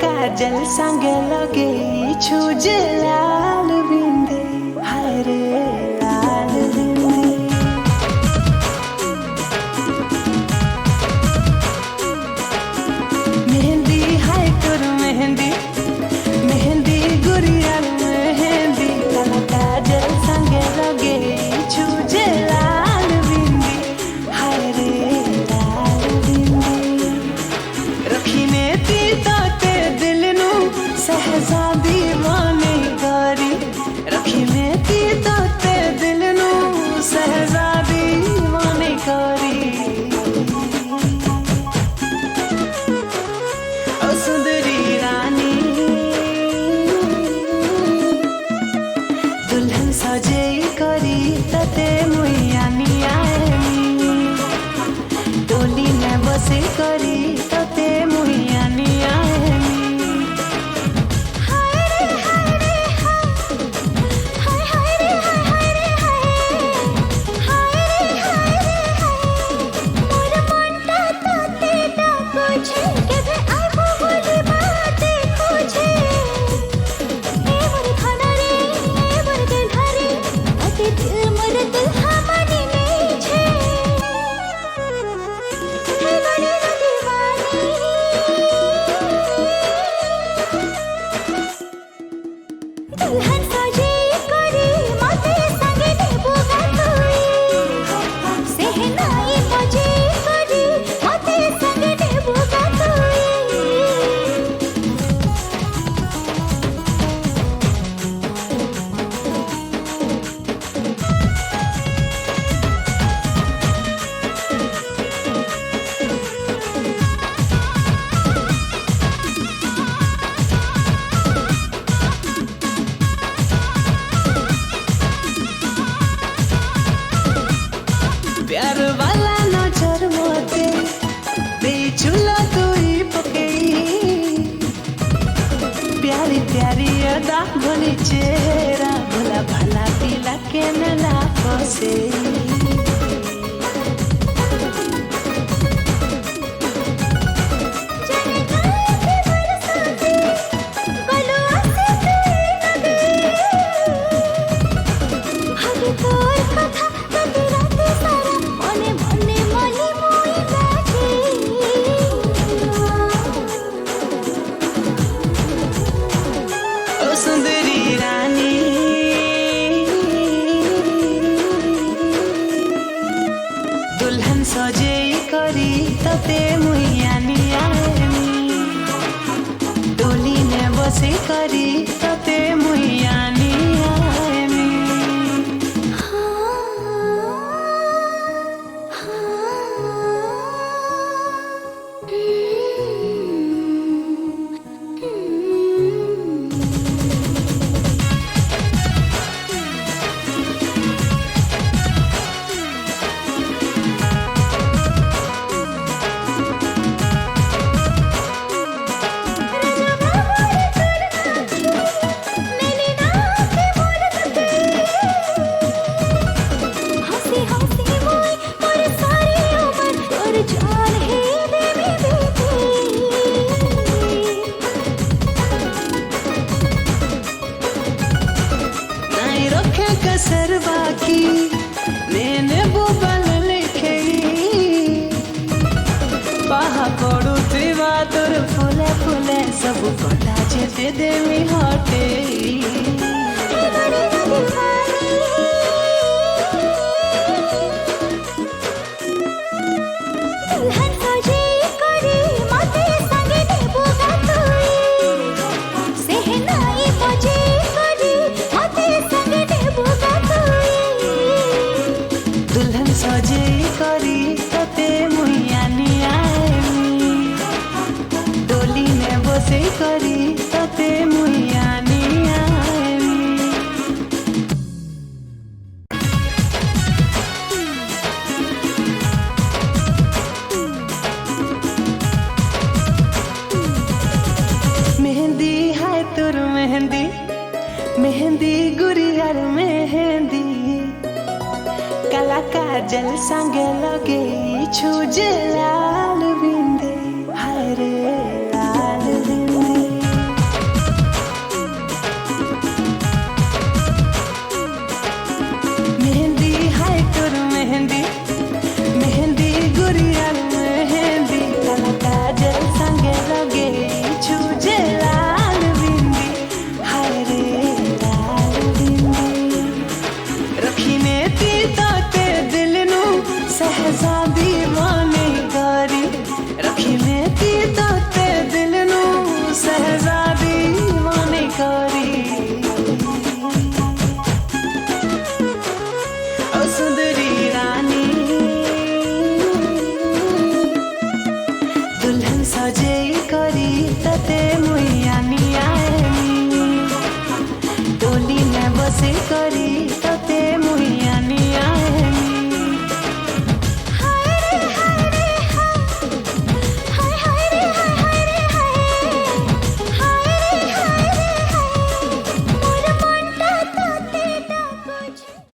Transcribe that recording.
काजल संगे लगे छूजे लाल बिंदे हाय रे लाल बिंदे। मेहंदी हाय तोर मेहंदी मेहंदी गुड़िया मेहंदी काला काजल संगे लगे छूजे लाल बिंदी हाय रे लाल बिंदी। रखीने ती ताते दिल नू सहजादी माने गारी रखीने ती ताते दिल नू सहजादी माने गारी। ओ सुंदरी रानी दुल्हन सजे करी तते मुइयानी आएनी डोली में बसे करी तते मुइयानी आएनी। दुल्हन सजे करी माते संगे देबो गातोई सेहनाई मजे करी माते संगे देबो गातोई। प्यार वाला नजर मोते बेचुला तुई पकई प्यारी प्यारी अदा भोली चेहरा भोला भला दिला के नला फसे। सुंदरी रानी दुल्हन सजे करी तते मुइयानी आएनी डोली ने बसे करी तते मुइयानी आएनी। कसर बाकी मैंने वो बल लिखे बाहा पड़ू दिवा तोर फुले फुले सब कटा जेते देवी हटे। दुल्हन सजे करी माते संगे देबो गातोई सेहनाई मजे करी माते संगे देबो गातोई। दुल्हन सजे करी तते मुइयानी आएनी डोली में बसे करी तते मुइयानी आएनी। मेहंदी हाय तोर मेहंदी मेहंदी गुड़िया मेहंदी काला काजल संगे लगे छूजे लाल बिंदे हाय रे लाल बिंदे। तते मुई आनी आएनी डोली में बसे करी